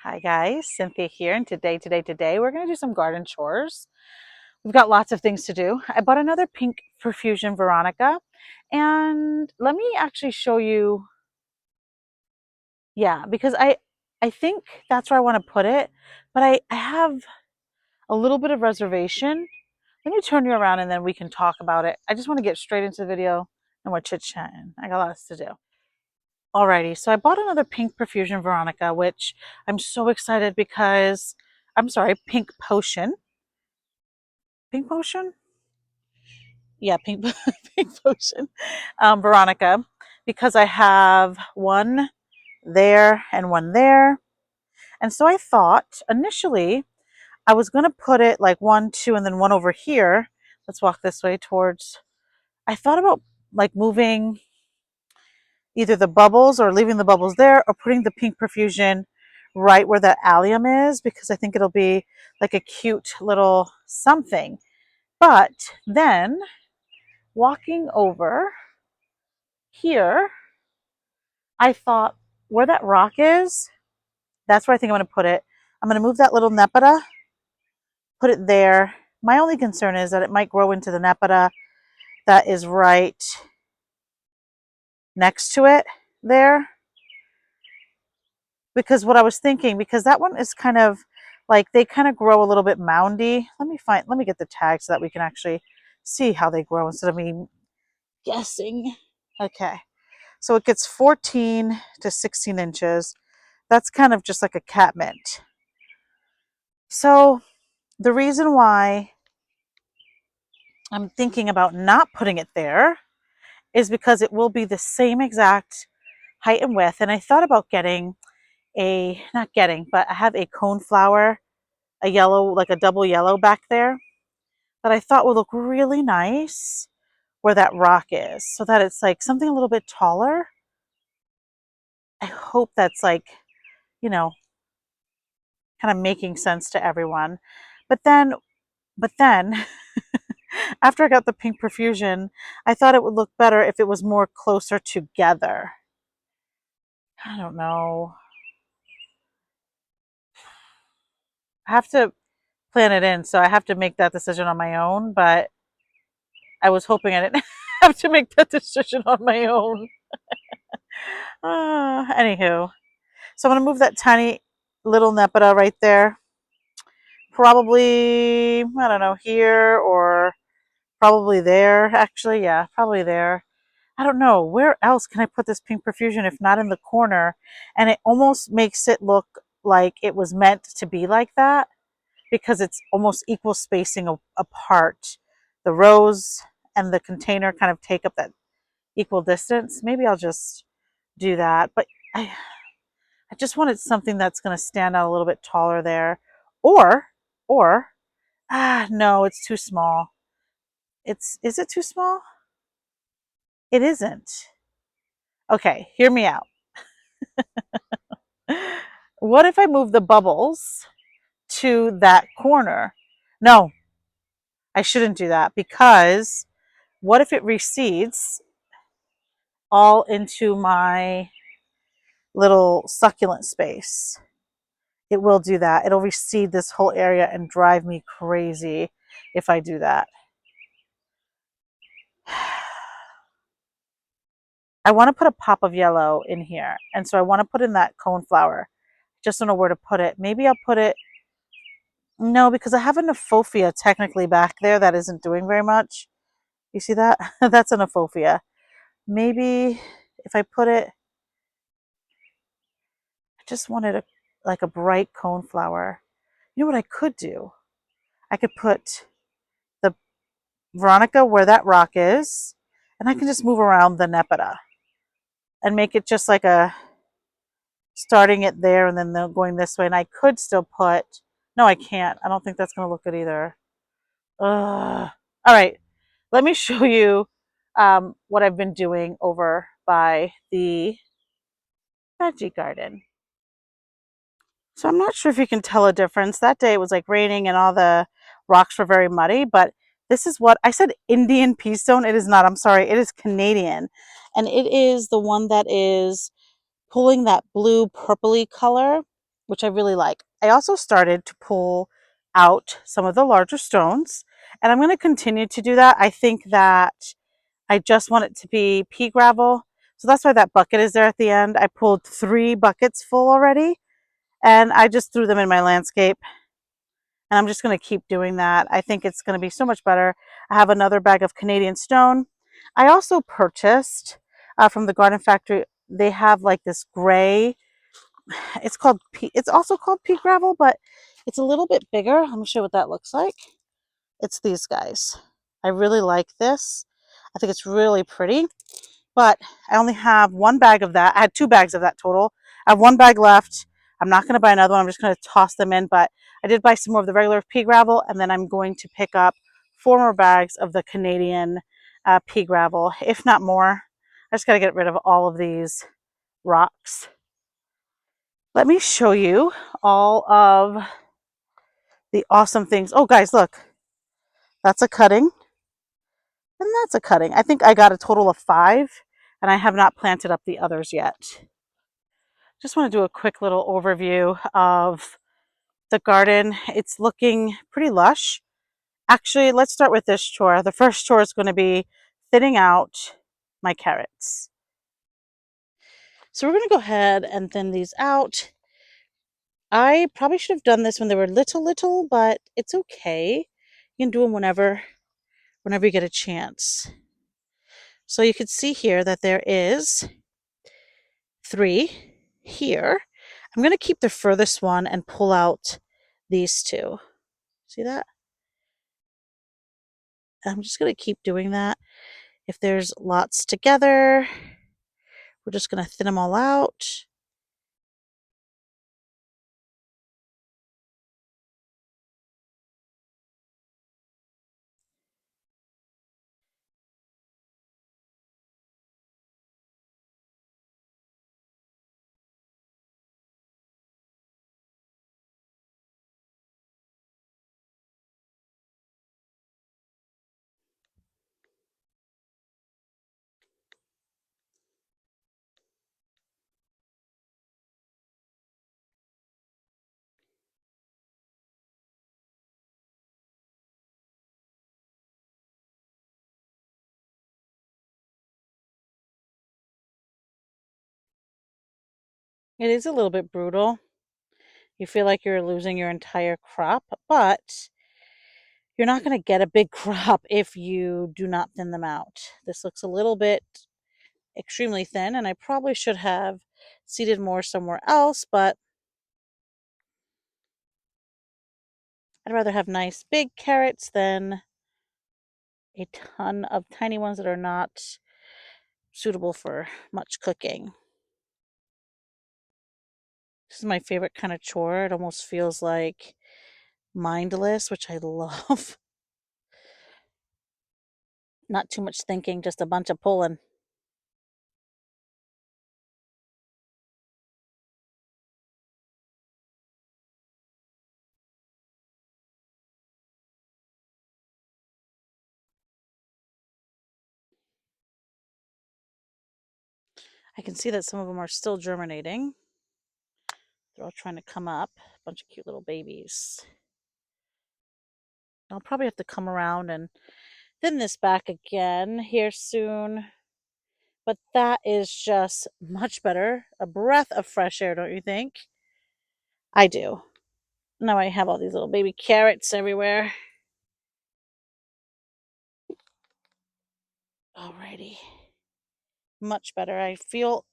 Hi guys, Cynthia here, and today we're going to do some garden chores. We've got lots of things to do. I bought another pink perfusion Veronica, and let me actually show you, yeah, because I think that's where I want to put it, but I have a little bit of reservation. Let me turn you around and then we can talk about it. I just want to get straight into the video and we're chit-chatting. I got lots to do. Alrighty, so I bought another pink perfusion Veronica, which I'm so excited because, I'm sorry, pink potion. Pink potion? Yeah, pink, pink potion. Veronica, because I have one there and one there. And so I thought initially I was going to put it like one, two, and then one over here. Let's walk this way towards, I thought about like moving either the bubbles or leaving the bubbles there or putting the pink perfusion right where that allium is because I think it'll be like a cute little something. But then walking over here, I thought where that rock is, that's where I think I'm going to put it. I'm going to move that little nepeta, put it there. My only concern is that it might grow into the nepeta that is right next to it there. Because what I was thinking, because that one is kind of like they kind of grow a little bit moundy. Let me get the tag so that we can actually see how they grow instead of me guessing. Okay, so it gets 14 to 16 inches. That's kind of just like a catmint. So the reason why I'm thinking about not putting it there is because it will be the same exact height and width. And I thought about getting not getting, but I have a coneflower, a yellow, like a double yellow back there that I thought would look really nice where that rock is so that it's like something a little bit taller. I hope that's like, you know, kind of making sense to everyone. But then, but then after I got the pink perfusion, I thought it would look better if it was more closer together. I don't know. I have to plan it in, so I have to make that decision on my own, but I was hoping I didn't have to make that decision on my own. Anywho, so I'm going to move that tiny little nepeta right there. Probably, I don't know, here or probably there. Actually, yeah, probably there. I don't know. Where else can I put this pink perfusion if not in the corner? And it almost makes it look like it was meant to be like that because it's almost equal spacing apart. The rows and the container kind of take up that equal distance. Maybe I'll just do that. But I just wanted something that's going to stand out a little bit taller there. Or, or, no, it's too small. Is it too small? It isn't. Okay, hear me out. What if I move the bubbles to that corner? No, I shouldn't do that because what if it recedes all into my little succulent space? It will do that. It'll recede this whole area and drive me crazy if I do that. I want to put a pop of yellow in here. And so I want to put in that coneflower. Just don't know where to put it. Maybe I'll put it, no, because I have an euphophia technically back there that isn't doing very much. You see that? That's an euphophia. Maybe if I put it, I just wanted like a bright coneflower. You know what I could do? I could put the Veronica where that rock is, and I can just move around the nepeta and make it just like a starting it there and then going this way. And I could still put, no, I can't. I don't think that's going to look good either. Ugh. All right, let me show you what I've been doing over by the veggie garden. So I'm not sure if you can tell a difference. That day it was like raining and all the rocks were very muddy, but this is what I said, Indian pea stone. It is not, I'm sorry, it is Canadian. And it is the one that is pulling that blue purpley color. which I really like. I also started to pull out some of the larger stones, and I'm going to continue to do that. I think that I just want it to be pea gravel. So that's why that bucket is there at the end. I pulled 3 buckets full already, and I just threw them in my landscape. And I'm just going to keep doing that. I think it's going to be so much better. I have another bag of Canadian stone. I also purchased from the garden factory, they have like this gray, it's also called pea gravel, but it's a little bit bigger. Let me show you what that looks like. It's these guys. I really like this. I think it's really pretty, but I only have 1 bag of that. I had 2 bags of that total. I have 1 bag left. I'm not going to buy another one. I'm just going to toss them in, but I did buy some more of the regular pea gravel, and then I'm going to pick up 4 more bags of the Canadian pea gravel, if not more. I just got to get rid of all of these rocks. Let me show you all of the awesome things. Oh, guys, look. That's a cutting, and that's a cutting. I think I got a total of 5, and I have not planted up the others yet. Just want to do a quick little overview of the garden. It's looking pretty lush. Actually, let's start with this chore. The first chore is going to be thinning out my carrots. So we're going to go ahead and thin these out. I probably should have done this when they were little, but it's okay. You can do them whenever you get a chance. So you can see here that there is 3 here. I'm going to keep the furthest one and pull out these 2. See that? I'm just going to keep doing that. If there's lots together, we're just going to thin them all out. It is a little bit brutal. You feel like you're losing your entire crop, but you're not going to get a big crop if you do not thin them out. This looks a little bit extremely thin, and I probably should have seeded more somewhere else, but I'd rather have nice big carrots than a ton of tiny ones that are not suitable for much cooking. This is my favorite kind of chore. It almost feels like mindless, which I love. Not too much thinking, just a bunch of pulling. I can see that some of them are still germinating. They're all trying to come up. A bunch of cute little babies. I'll probably have to come around and thin this back again here soon. But that is just much better. A breath of fresh air, don't you think? I do. Now I have all these little baby carrots everywhere. Alrighty. Much better. I feel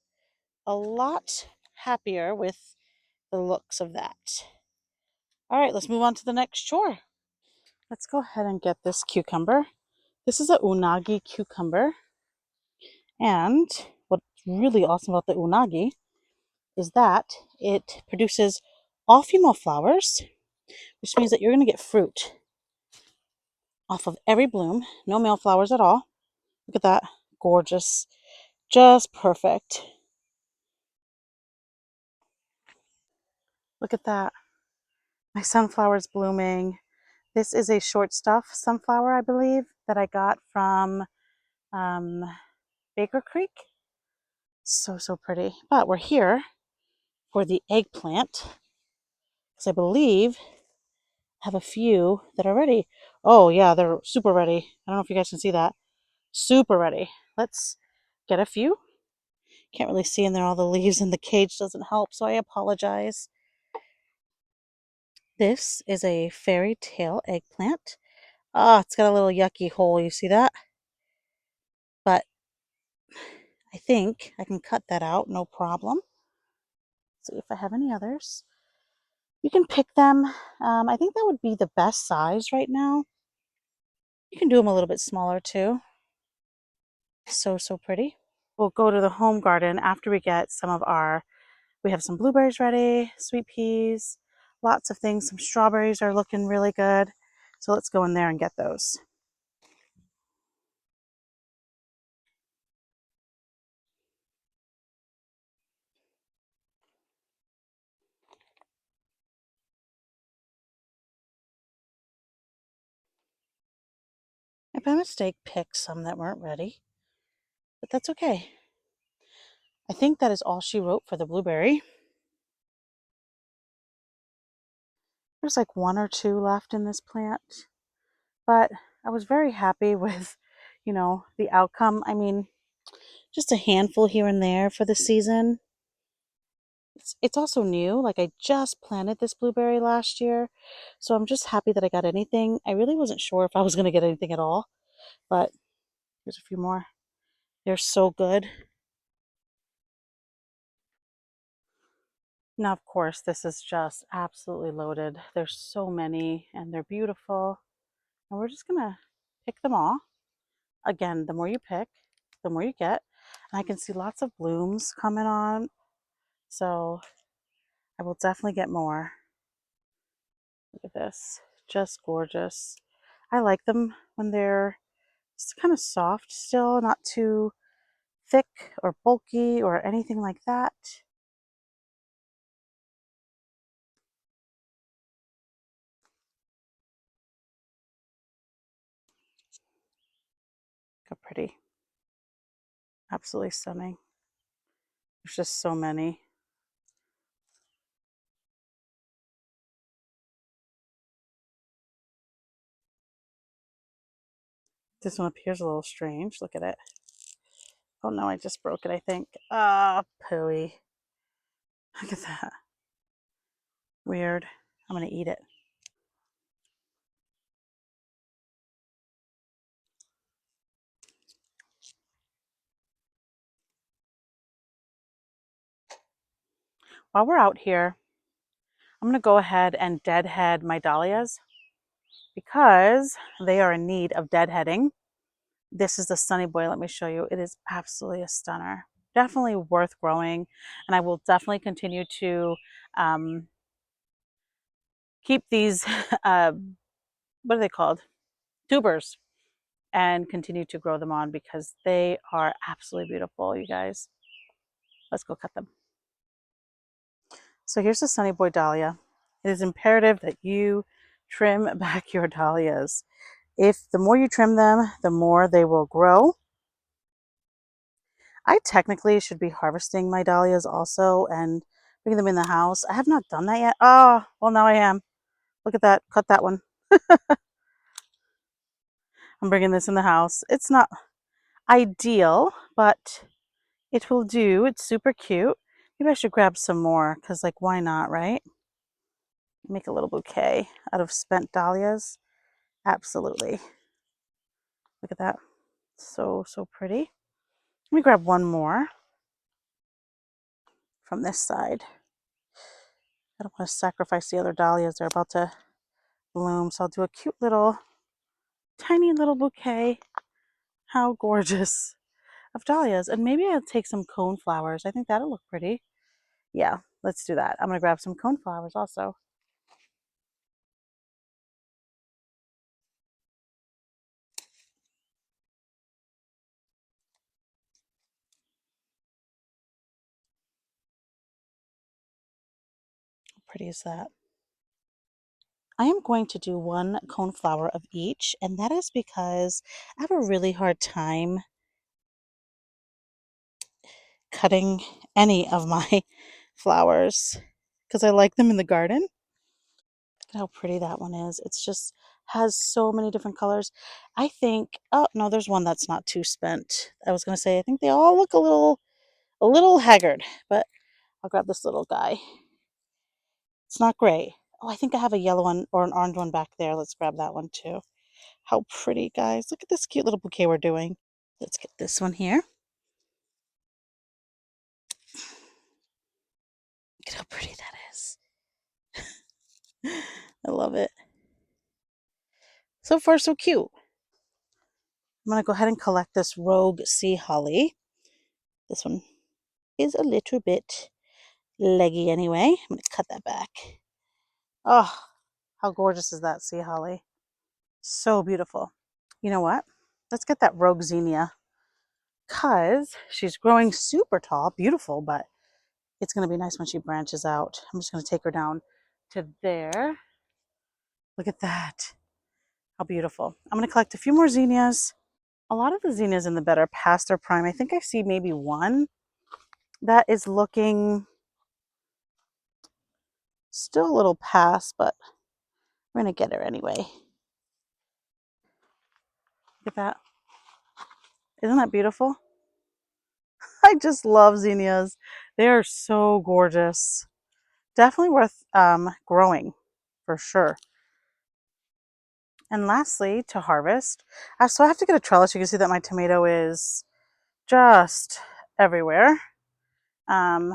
a lot happier with the looks of that. All right, let's move on to the next chore. Let's go ahead and get this cucumber. This is a unagi cucumber. And what's really awesome about the unagi is that it produces all female flowers, which means that you're going to get fruit off of every bloom. No male flowers at all. Look at that. Gorgeous. Just perfect. Look at that. My sunflower's blooming. This is a short stuff sunflower, I believe, that I got from Baker Creek. So pretty. But we're here for the eggplant. because I believe I have a few that are ready. Oh yeah, they're super ready. I don't know if you guys can see that. Super ready. Let's get a few. Can't really see in there, all the leaves and the cage doesn't help, so I apologize. This is a fairy tale eggplant. Ah, it's got a little yucky hole, you see that? But I think I can cut that out, no problem. See if I have any others. You can pick them. I think that would be the best size right now. You can do them a little bit smaller too. So, so pretty. We'll go to the home garden after we get some of our, we have some blueberries ready, sweet peas, lots of things. Some strawberries are looking really good. So let's go in there and get those. I by mistake picked some that weren't ready, but that's okay. I think that is all she wrote for the blueberry. There's like one or two left in this plant, but I was very happy with, the outcome. I mean, just a handful here and there for the season. It's also new. Like I just planted this blueberry last year, so I'm just happy that I got anything. I really wasn't sure if I was going to get anything at all, but here's a few more. They're so good. Now, of course, this is just absolutely loaded. There's so many and they're beautiful. And we're just gonna pick them all. Again, the more you pick, the more you get. And I can see lots of blooms coming on. So I will definitely get more. Look at this. Just gorgeous. I like them when they're just kind of soft still, not too thick or bulky or anything like that. Look how pretty. Absolutely stunning. There's just so many. This one appears a little strange. Look at it. Oh no, I just broke it, I think. Ah, pooey. Look at that. Weird. I'm going to eat it. While we're out here, I'm going to go ahead and deadhead my dahlias because they are in need of deadheading. This is the Sunny Boy. Let me show you. It is absolutely a stunner. Definitely worth growing. And I will definitely continue to keep these, what are they called? Tubers. And continue to grow them on because they are absolutely beautiful, you guys. Let's go cut them. So here's the Sunny Boy dahlia. It is imperative that you trim back your dahlias. If the more you trim them, the more they will grow. I technically should be harvesting my dahlias also and bringing them in the house. I have not done that yet. Oh, well now I am. Look at that. Cut that one. I'm bringing this in the house. It's not ideal, but it will do. It's super cute. Maybe I should grab some more because, like, why not, right? Make a little bouquet out of spent dahlias. Absolutely. Look at that. So, so pretty. Let me grab one more from this side. I don't want to sacrifice the other dahlias. They're about to bloom. So I'll do a cute little, tiny little bouquet. How gorgeous of dahlias. And maybe I'll take some cone flowers. I think that'll look pretty. Yeah, let's do that. I'm going to grab some cone flowers also. How pretty is that? I am going to do one cone flower of each, and that is because I have a really hard time cutting any of my flowers because I like them in the garden. at how pretty that one is. It's just has so many different colors. I think, oh no, there's one that's not too spent. I was gonna say, I think they all look a little haggard, but I'll grab this little guy. It's not gray. Oh, I think I have a yellow one or an orange one back there. Let's grab that one too. How pretty, guys. Look at this cute little bouquet we're doing. Let's get this one here. Look at how pretty that is. I love it. So far, so cute. I'm going to go ahead and collect this Rogue Sea Holly. This one is a little bit leggy anyway. I'm going to cut that back. Oh, how gorgeous is that sea holly? So beautiful. You know what? Let's get that Rogue Zinnia because she's growing super tall, beautiful, but it's going to be nice when she branches out. I'm just going to take her down to there. Look at that. How beautiful. I'm going to collect a few more zinnias. A lot of the zinnias in the bed are past their prime. I think I see maybe one that is looking still a little past, but we're going to get her anyway. Look at that. Isn't that beautiful? I just love zinnias. They are so gorgeous. Definitely worth growing for sure. And lastly, to harvest, so I have to get a trellis. You can see that my tomato is just everywhere. The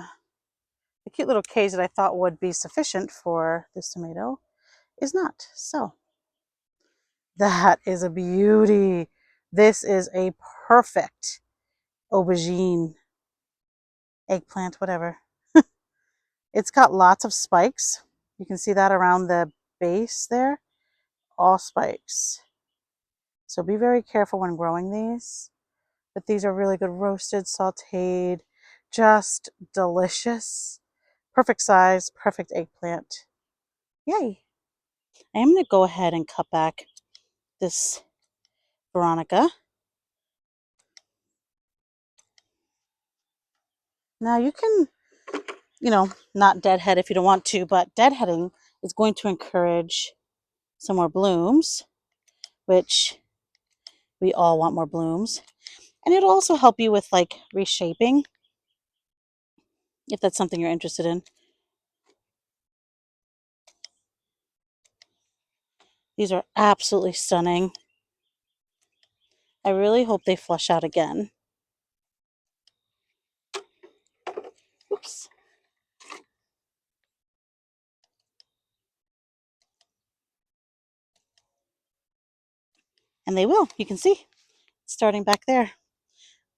cute little cage that I thought would be sufficient for this tomato is not. So that is a beauty. This is a perfect aubergine, eggplant, whatever. It's got lots of spikes. You can see that around the base there, all spikes. So be very careful when growing these. But these are really good roasted, sauteed, just delicious. Perfect size, perfect eggplant. Yay. I am going to go ahead and cut back this Veronica. Now you can, not deadhead if you don't want to, but deadheading is going to encourage some more blooms, which we all want more blooms. And it'll also help you with like reshaping, if that's something you're interested in. These are absolutely stunning. I really hope they flush out again. Oops. And they will. You can see. Starting back there.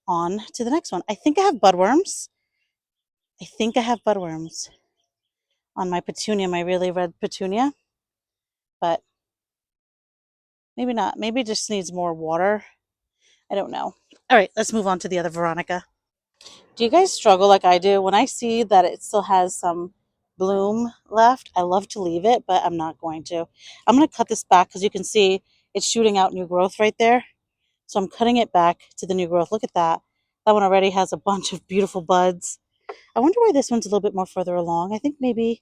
On to the next one. I think I have budworms. On my petunia, my really red petunia. But maybe not. Maybe it just needs more water. I don't know. All right, let's move on to the other Veronica. Do you guys struggle like I do? When I see that it still has some bloom left, I love to leave it, but I'm not going to. I'm going to cut this back because you can see it's shooting out new growth right there. So I'm cutting it back to the new growth. Look at that. That one already has a bunch of beautiful buds. I wonder why this one's a little bit more further along. I think maybe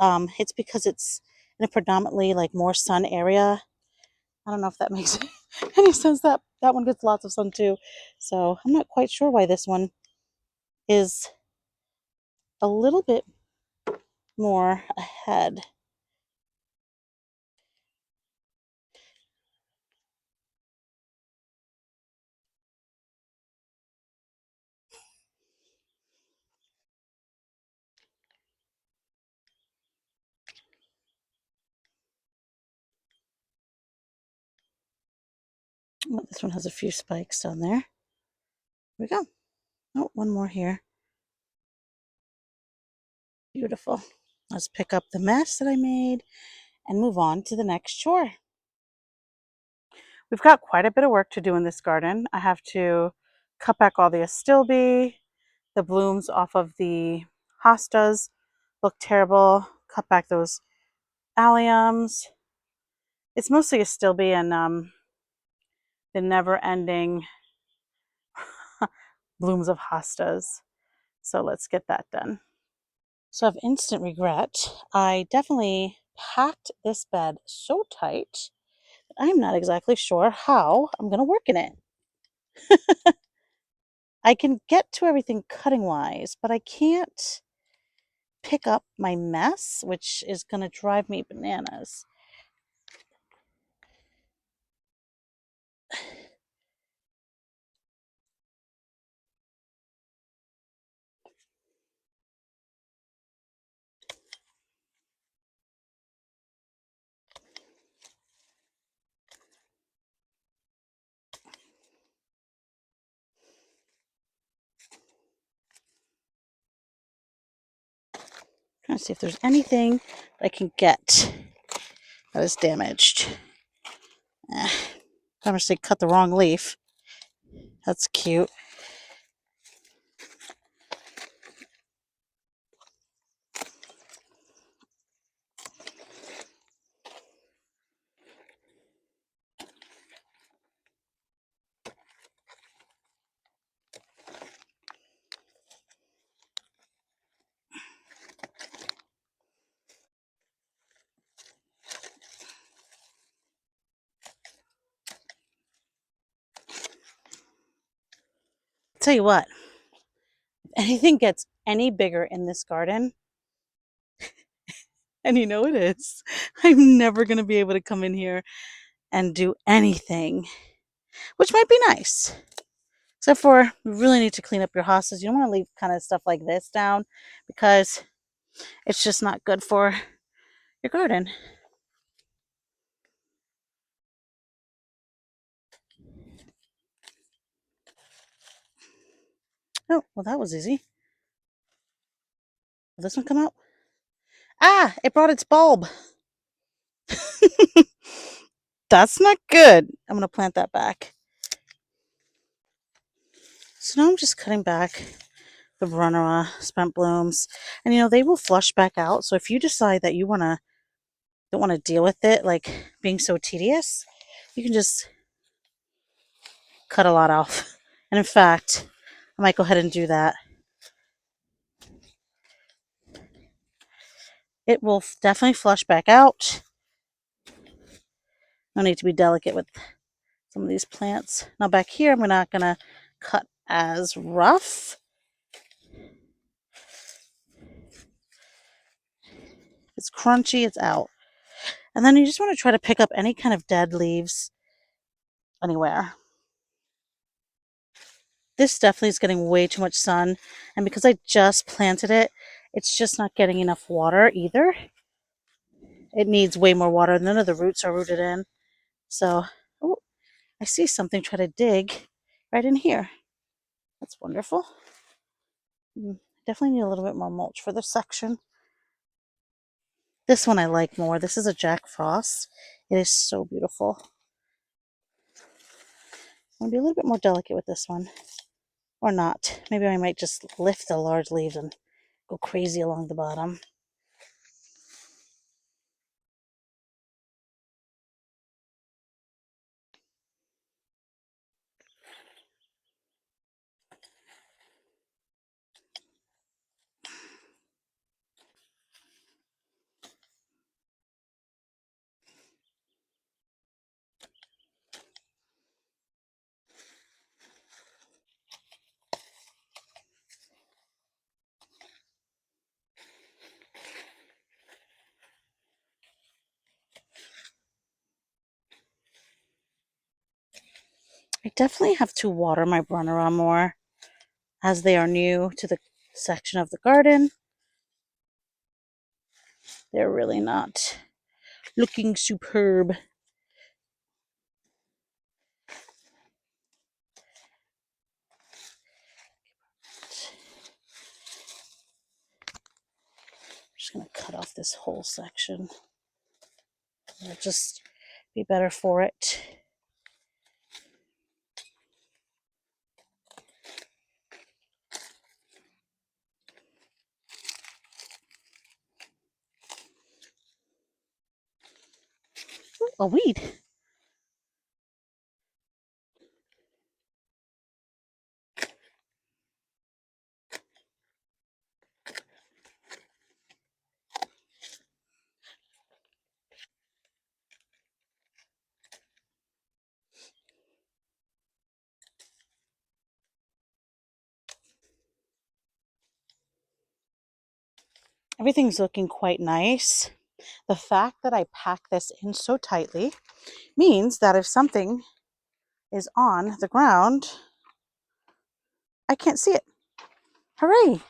it's because it's in a predominantly like more sun area. I don't know if that makes any sense. That one gets lots of sun too. So I'm not quite sure why this one is a little bit more ahead. Oh, this one has a few spikes down there. Here we go. Oh, one more here. Beautiful. Let's pick up the mess that I made and move on to the next chore. We've got quite a bit of work to do in this garden. I have to cut back all the astilbe. The blooms off of the hostas look terrible. Cut back those alliums. It's mostly astilbe and the never-ending blooms of hostas. So let's get that done. So of instant regret, I definitely packed this bed so tight that I'm not exactly sure how I'm going to work in it. I can get to everything cutting wise, but I can't pick up my mess, which is going to drive me bananas. Trying to see if there's anything I can get that is damaged. I'm going to say cut the wrong leaf. That's cute. Tell you what, if anything gets any bigger in this garden, and you know it is, I'm never going to be able to come in here and do anything, which might be nice. Except for, we really need to clean up your hostas. You don't want to leave kind of stuff like this down because it's just not good for your garden. Oh, well, that was easy. Will this one come out? Ah, it brought its bulb. That's not good. I'm going to plant that back. So now I'm just cutting back the runner spent blooms. And you know, they will flush back out. So if you decide that you don't want to deal with it, like being so tedious, you can just cut a lot off. And in fact, I might go ahead and do that. It will definitely flush back out. No need to be delicate with some of these plants. Now back here, I'm not going to cut as rough. It's crunchy, it's out. And then you just want to try to pick up any kind of dead leaves anywhere. This definitely is getting way too much sun. And because I just planted it, it's just not getting enough water either. It needs way more water. None of the roots are rooted in. So, oh, I see something try to dig right in here. That's wonderful. Definitely need a little bit more mulch for this section. This one I like more. This is a Jack Frost. It is so beautiful. I'm going to be a little bit more delicate with this one. Or not. Maybe I might just lift the large leaves and go crazy along the bottom. I definitely have to water my Brunnera more as they are new to the section of the garden. They're really not looking superb. I'm just going to cut off this whole section. It'll just be better for it. Ooh, a weed. Everything's looking quite nice. The fact that I pack this in so tightly means that if something is on the ground, I can't see it. Hooray!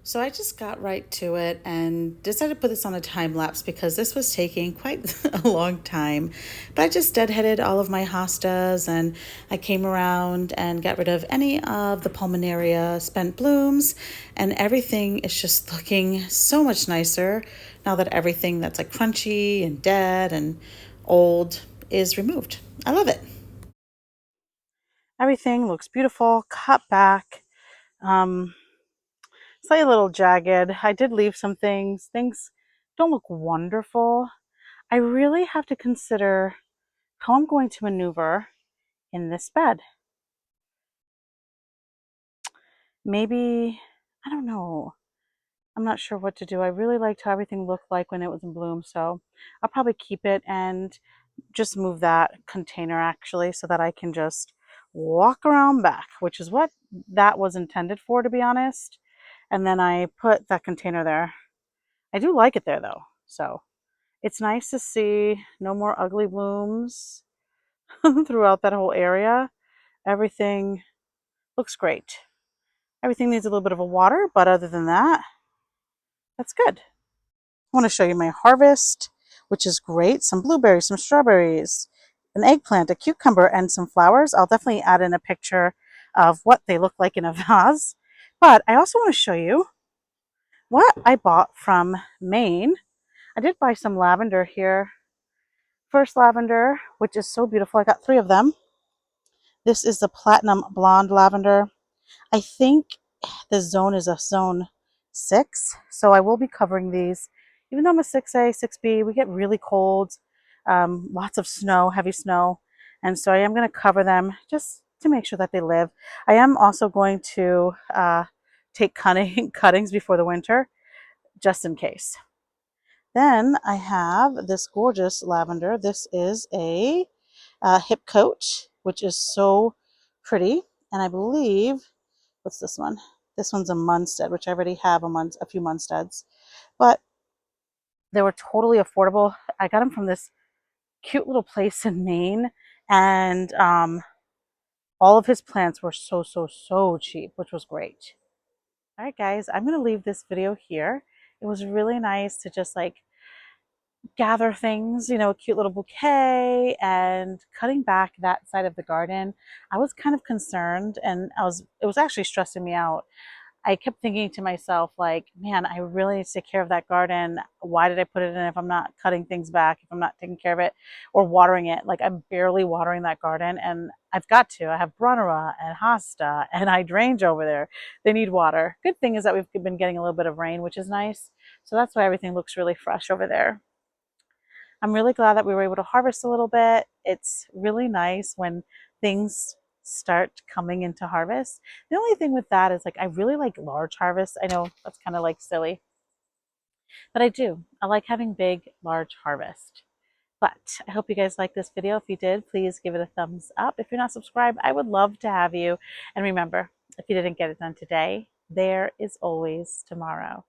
So I just got right to it and decided to put this on a time lapse because this was taking quite a long time. But I just deadheaded all of my hostas and I came around and got rid of any of the pulmonaria spent blooms, and everything is just looking so much nicer now that everything that's like crunchy and dead and old is removed. I love it. Everything looks beautiful, cut back. Um, Slightly a little jagged. I did leave some things. Things don't look wonderful. I really have to consider how I'm going to maneuver in this bed. Maybe, I don't know. I'm not sure what to do. I really liked how everything looked like when it was in bloom, so I'll probably keep it and just move that container actually so that I can just walk around back, which is what that was intended for, to be honest. And then I put that container there. I do like it there though, so it's nice to see no more ugly blooms throughout that whole area. Everything looks great. Everything needs a little bit of a water, but other than that, that's good. I want to show you my harvest, which is great. Some blueberries, some strawberries, an eggplant, a cucumber, and some flowers. I'll definitely add in a picture of what they look like in a vase. But I also want to show you what I bought from Maine. I did buy some lavender here. First lavender, which is so beautiful. I got 3 of them. This is the platinum blonde lavender. I think the zone is a zone 6, so I will be covering these. Even though I'm a 6A, 6B, we get really cold, lots of snow, heavy snow, and so I am going to cover them just to make sure that they live. I am also going to take cuttings before the winter, just in case. Then I have this gorgeous lavender. This is a hip coat, which is so pretty, and I believe, what's this one? This one's a Munstead, which I already have a few Munsteads, but they were totally affordable. I got them from this cute little place in Maine, and all of his plants were so cheap, which was great. All right, guys, I'm going to leave this video here. It was really nice to just like gather things, a cute little bouquet and cutting back that side of the garden. I was kind of concerned and it was actually stressing me out. I kept thinking to myself, like, man, I really need to take care of that garden. Why did I put it in if I'm not cutting things back, if I'm not taking care of it or watering it? Like, I'm barely watering that garden, and I've got to. I have Brunera and Hosta and hydrangea over there. They need water. Good thing is that we've been getting a little bit of rain, which is nice. So that's why everything looks really fresh over there. I'm really glad that we were able to harvest a little bit. It's really nice when things start coming into harvest. The only thing with that is like I really like large harvests. I know that's kind of like silly, but I do. I like having big, large harvest. But I hope you guys liked this video. If you did, please give it a thumbs up. If you're not subscribed, I would love to have you. And remember, if you didn't get it done today, there is always tomorrow.